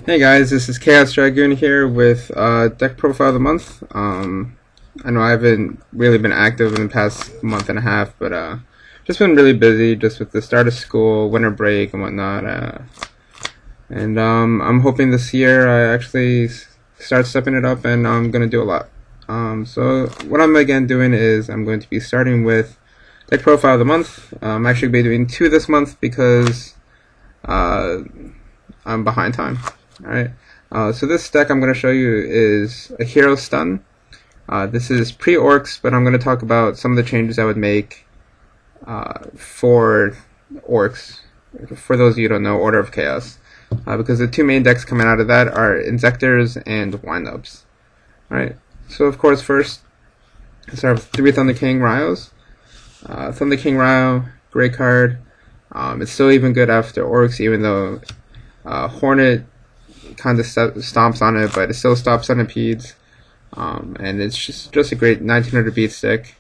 Hey guys, this is Chaos Dragoon here with Deck Profile of the Month. I know I haven't really been active in the past month and a half, but just been really busy just with the start of school, winter break, and whatnot. And I'm hoping this year I actually start stepping it up, and I'm gonna do a lot. So what I'm again doing is I'm going to be starting with Deck Profile of the Month. I'm actually going to be doing two this month because I'm behind time. Alright, so this deck I'm going to show you is a Hero Stun. This is pre-Orcs, but I'm going to talk about some of the changes I would make for Orcs. For those of you who don't know, Order of Chaos. Because the two main decks coming out of that are Inzektors and Windups. Alright, so of course first, let's start with 3 Thunder King Ryos. Thunder King Ryo, great card. It's still even good after Orcs, even though Hornet kind of stomps on it, but it still stops centipedes. And it's just a great 1900 beat stick.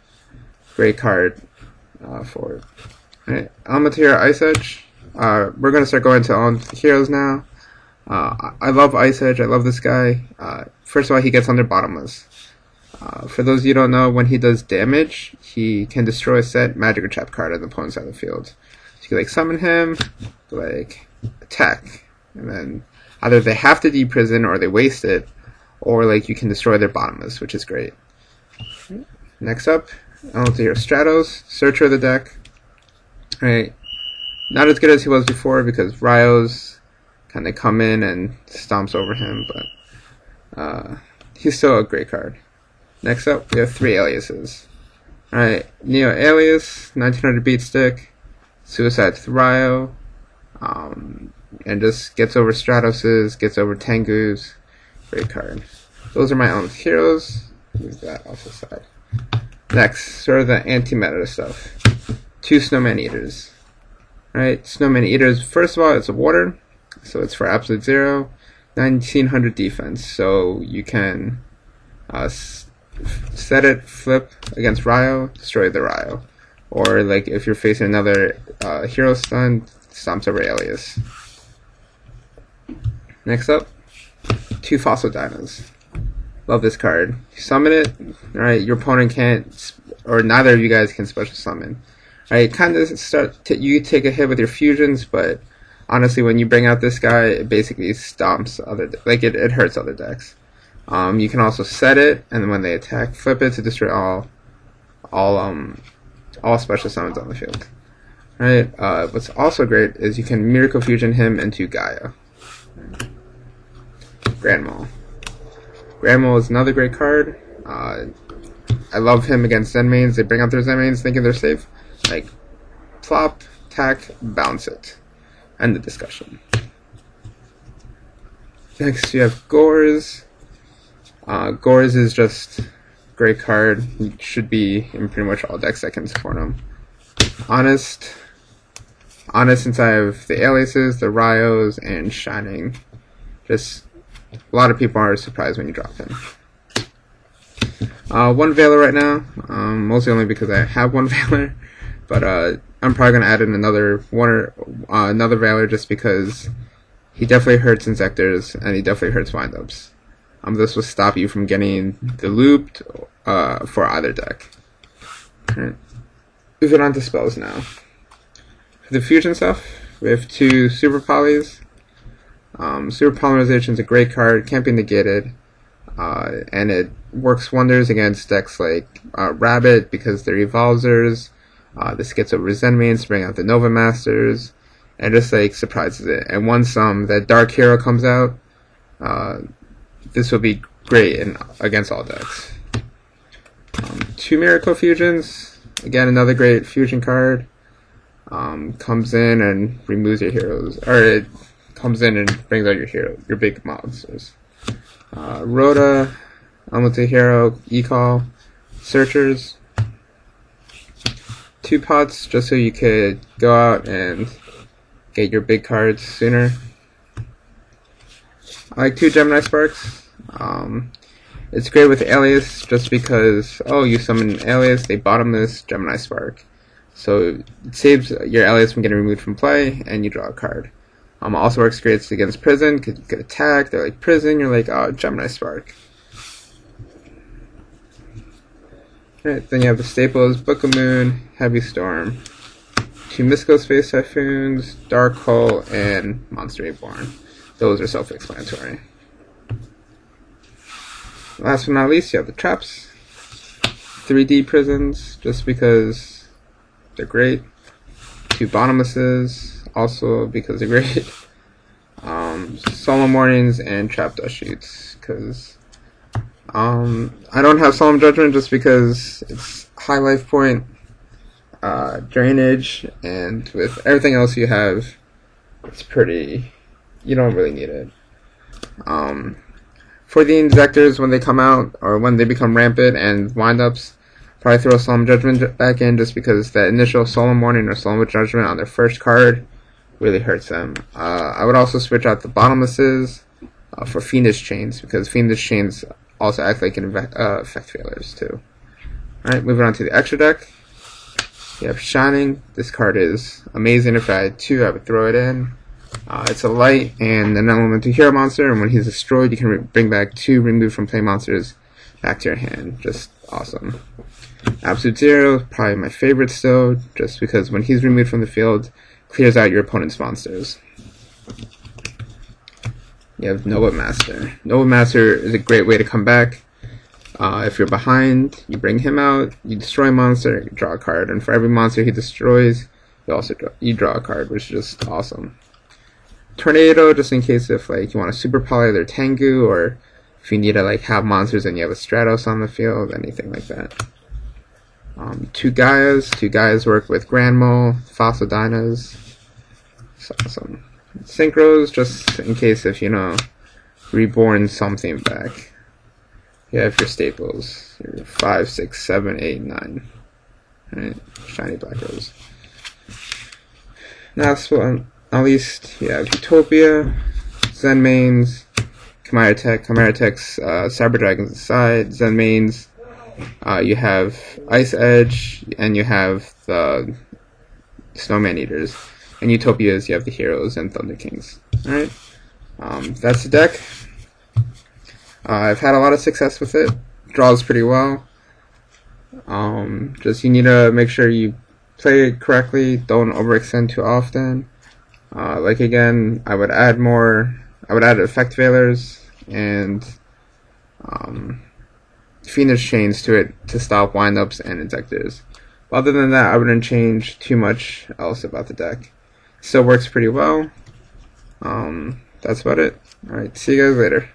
Great card for it. Alright, Almatyr Ice Edge. We're going to start going to all heroes now. I love Ice Edge. I love this guy. First of all, he gets under Bottomless. For those of you who don't know, when he does damage, he can destroy a set magic or trap card on the opponent's side of the field. So you can like summon him, like attack, and then either they have to deprison or they waste it, or like you can destroy their Bottomless, which is great. Next up, Almatyr Stratos, Searcher of the deck. Right, not as good as he was before because Ryos kind of come in and stomps over him, but he's still a great card. Next up, we have 3 aliases. Alright, Neo Alias, 1900 beat stick, Suicide Ryo, and just gets over Stratoses, gets over Tengus. Great card. Those are my own heroes. Move that off the side. Next, sort of the anti-meta stuff. 2 Snowman Eaters. Right, Snowman Eaters, first of all, it's a water, so it's for absolute 0. 1900 defense, so you can set it, flip against Ryo, destroy the Ryo. Or like if you're facing another hero stun, stomps over Alias. Next up, 2 Fossil Dinos. Love this card. You summon it, alright, your opponent can't, or neither of you guys can special summon. Alright, kind of you take a hit with your fusions, but honestly when you bring out this guy, it basically stomps other, like it hurts other decks. You can also set it, and then when they attack, flip it to destroy all special summons on the field. Right. What's also great is you can Miracle Fusion him into Gaia. Grand Maul. Grand Maul is another great card. I love him against Zen mains. They bring out their Zen mains thinking they're safe. Like, plop, tack, bounce it. End the discussion. Next, you have Gores. Gores is just a great card. It should be in pretty much all decks that can support him. Honest, since I have the Aliases, the Ryos, and Shining, just a lot of people are surprised when you drop him. 1 Veiler right now, mostly only because I have 1 Veiler, but I'm probably gonna add in another Veiler just because he definitely hurts Inzektors and he definitely hurts Windups. This will stop you from getting the looped for either deck. Right. Moving on to spells now. For the fusion stuff, we have 2 Super Polys. Super Polymerization is a great card, can't be negated, and it works wonders against decks like Rabbit because they're Evolvers. This gets over Zen mains to bring out the Nova Masters, and just like surprises it. And once that Dark Hero comes out, this will be great against all decks. 2 Miracle Fusions, again another great fusion card. Comes in and removes your heroes, or it comes in and brings out your big monsters. Rhoda, Almatyr Hero, E-Call, Searchers. 2 pots just so you could go out and get your big cards sooner. I like 2 Gemini Sparks. It's great with Alias just because, you summon an Alias, they Bottomless Gemini Spark. So it saves your Alias from getting removed from play, and you draw a card. Also works great against Prison, because you could attack, they're like Prison, you're like, oh, Gemini Spark. Alright, then you have the staples, Book of Moon, Heavy Storm, 2 Mystical Space Typhoons, Dark Hull, and Monster Reborn. Those are self-explanatory. Last but not least, you have the traps. 3D prisons, just because they're great. 2 bottomlesses, also because they're great. Solemn Mornings and Trap Dust Chutes, because I don't have Solemn Judgment just because it's high life point, drainage, and with everything else you have, it's pretty, you don't really need it. For the Injectors, when they come out, or when they become rampant and windups, probably throw Solemn Judgment back in just because that initial Solemn Warning or Solemn Judgment on their first card really hurts them. I would also switch out the bottomlesses for Fiendish Chains, because Fiendish Chains also act like an effect failures too. Alright, moving on to the extra deck. You have Shining. This card is amazing. If I had 2, I would throw it in. It's a light and an elemental hero monster, and when he's destroyed, you can bring back 2 removed from play monsters back to your hand. Just awesome. Absolute Zero, probably my favorite still, just because when he's removed from the field, clears out your opponent's monsters. You have Nova Master. Nova Master is a great way to come back. If you're behind, you bring him out, you destroy a monster, you draw a card, and for every monster he destroys, you also draw a card, which is just awesome. Tornado, just in case if like you want to super poly their Tengu, or if you need to like have monsters and you have a Stratos on the field, anything like that. 2 Gaias. 2 Gaias work with Grand Mole, Fossil Dynas. It's awesome. Synchros, just in case if, you know, reborn something back. You have your staples. Your 5, 6, 7, 8, 9. Alright, Shiny Black Rose. Last but not least, you have Utopia, Zen Mains, Chimera Tech. Chimera Tech's Cyber Dragons aside, Zen Mains. You have Ice Edge, and you have the Snowman Eaters. And Utopias, you have the Heroes and Thunder Kings. Alright, that's the deck. I've had a lot of success with it. Draws pretty well. Just you need to make sure you play it correctly. Don't overextend too often. Like again, I would add effect failures and Fiendish Chains to it to stop windups and Injectors. But other than that, I wouldn't change too much else about the deck. Still works pretty well. That's about it. Alright, see you guys later.